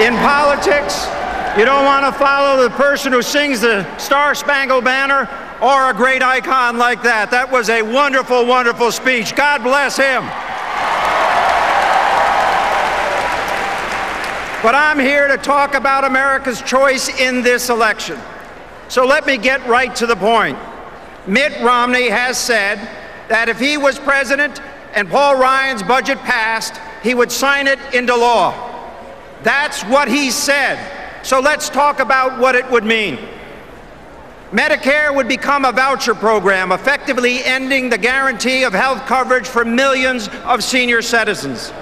In politics, you don't want to follow the person who sings the Star-Spangled Banner or a great icon like that. That was a wonderful, wonderful speech. God bless him. But I'm here to talk about America's choice in this election. So let me get right to the point. Mitt Romney has said that if he was president and Paul Ryan's budget passed, he would sign it into law. That's what he said. So let's talk about what it would mean. Medicare would become a voucher program, effectively ending the guarantee of health coverage for millions of senior citizens.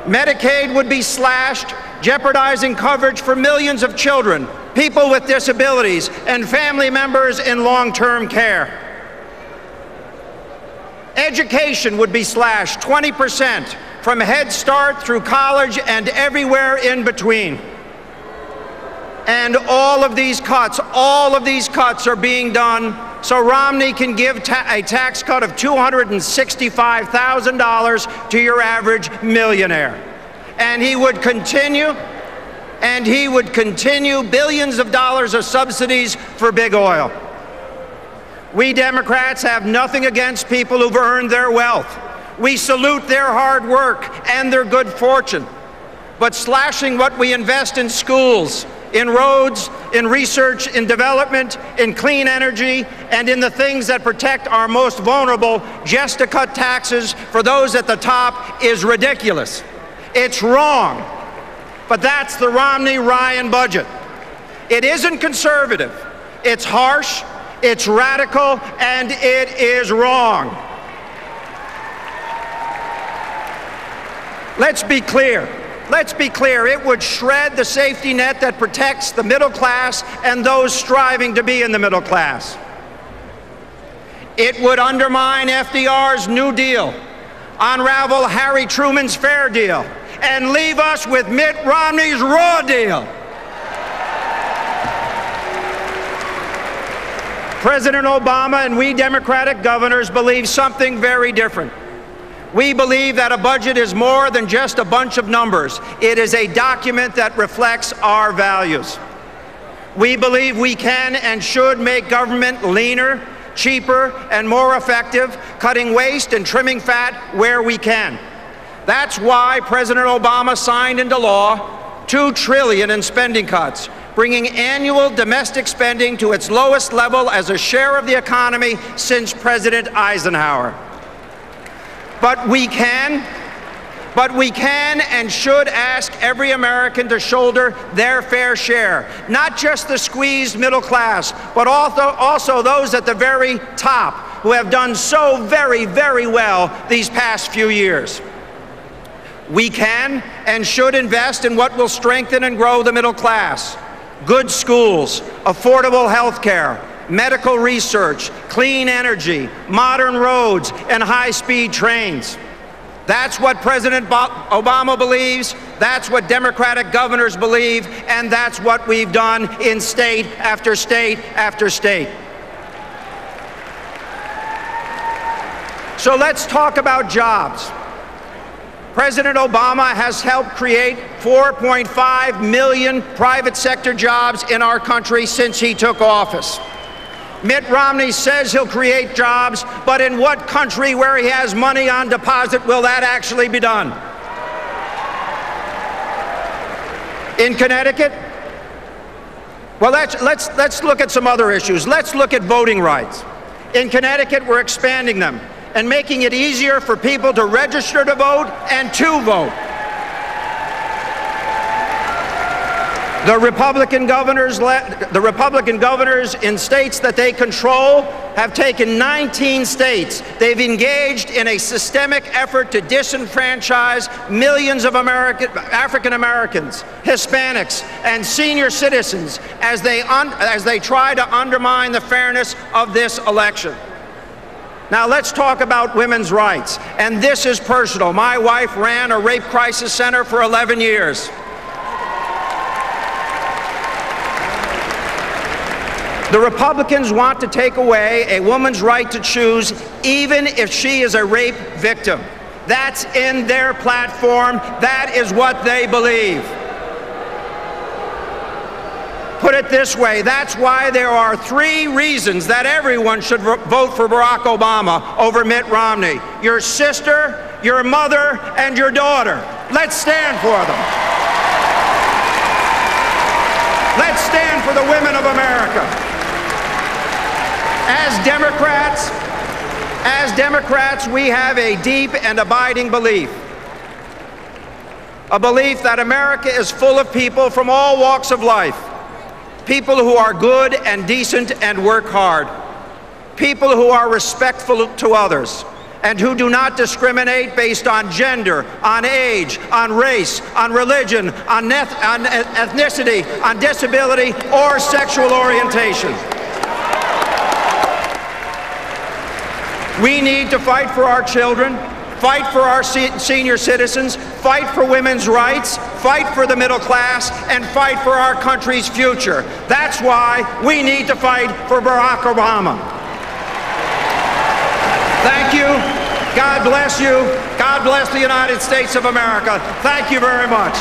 Medicaid would be slashed, jeopardizing coverage for millions of children, people with disabilities, and family members in long-term care. Education would be slashed 20%, from Head Start through college and everywhere in between. And all of these cuts are being done so Romney can give a tax cut of $265,000 to your average millionaire. And he would continue billions of dollars of subsidies for big oil. We Democrats have nothing against people who've earned their wealth. We salute their hard work and their good fortune. But slashing what we invest in schools, in roads, in research, in development, in clean energy, and in the things that protect our most vulnerable just to cut taxes for those at the top is ridiculous. It's wrong. But that's the Romney-Ryan budget. It isn't conservative. It's harsh, it's radical, and it is wrong. Let's be clear. It would shred the safety net that protects the middle class and those striving to be in the middle class. It would undermine FDR's New Deal, unravel Harry Truman's Fair Deal, and leave us with Mitt Romney's Raw Deal. President Obama and we Democratic governors believe something very different. We believe that a budget is more than just a bunch of numbers. It is a document that reflects our values. We believe we can and should make government leaner, cheaper, and more effective, cutting waste and trimming fat where we can. That's why President Obama signed into law $2 trillion in spending cuts, bringing annual domestic spending to its lowest level as a share of the economy since President Eisenhower. But we can and should ask every American to shoulder their fair share, not just the squeezed middle class, but also those at the very top who have done so very, very well these past few years. We can and should invest in what will strengthen and grow the middle class: good schools, affordable health care, medical research, clean energy, modern roads, and high-speed trains. That's what President Obama believes, that's what Democratic governors believe, and that's what we've done in state after state after state. So let's talk about jobs. President Obama has helped create 4.5 million private sector jobs in our country since he took office. Mitt Romney says he'll create jobs, but in what country where he has money on deposit will that actually be done? In Connecticut? Well, let's look at some other issues. Let's look at voting rights. In Connecticut, we're expanding them and making it easier for people to register to vote and to vote. The Republican governors in states that they control have taken 19 states. They've engaged in a systemic effort to disenfranchise millions of African Americans, Hispanics, and senior citizens as they try to undermine the fairness of this election. Now let's talk about women's rights. And this is personal. My wife ran a rape crisis center for 11 years. The Republicans want to take away a woman's right to choose, even if she is a rape victim. That's in their platform. That is what they believe. Put it this way, that's why there are 3 reasons that everyone should vote for Barack Obama over Mitt Romney. Your sister, your mother, and your daughter. Let's stand for them. Let's stand for the women of America. As Democrats, we have a deep and abiding belief. A belief that America is full of people from all walks of life. People who are good and decent and work hard. People who are respectful to others and who do not discriminate based on gender, on age, on race, on religion, on ethnicity, on disability, or sexual orientation. We need to fight for our children, fight for our senior citizens, fight for women's rights, fight for the middle class, and fight for our country's future. That's why we need to fight for Barack Obama. Thank you. God bless you. God bless the United States of America. Thank you very much.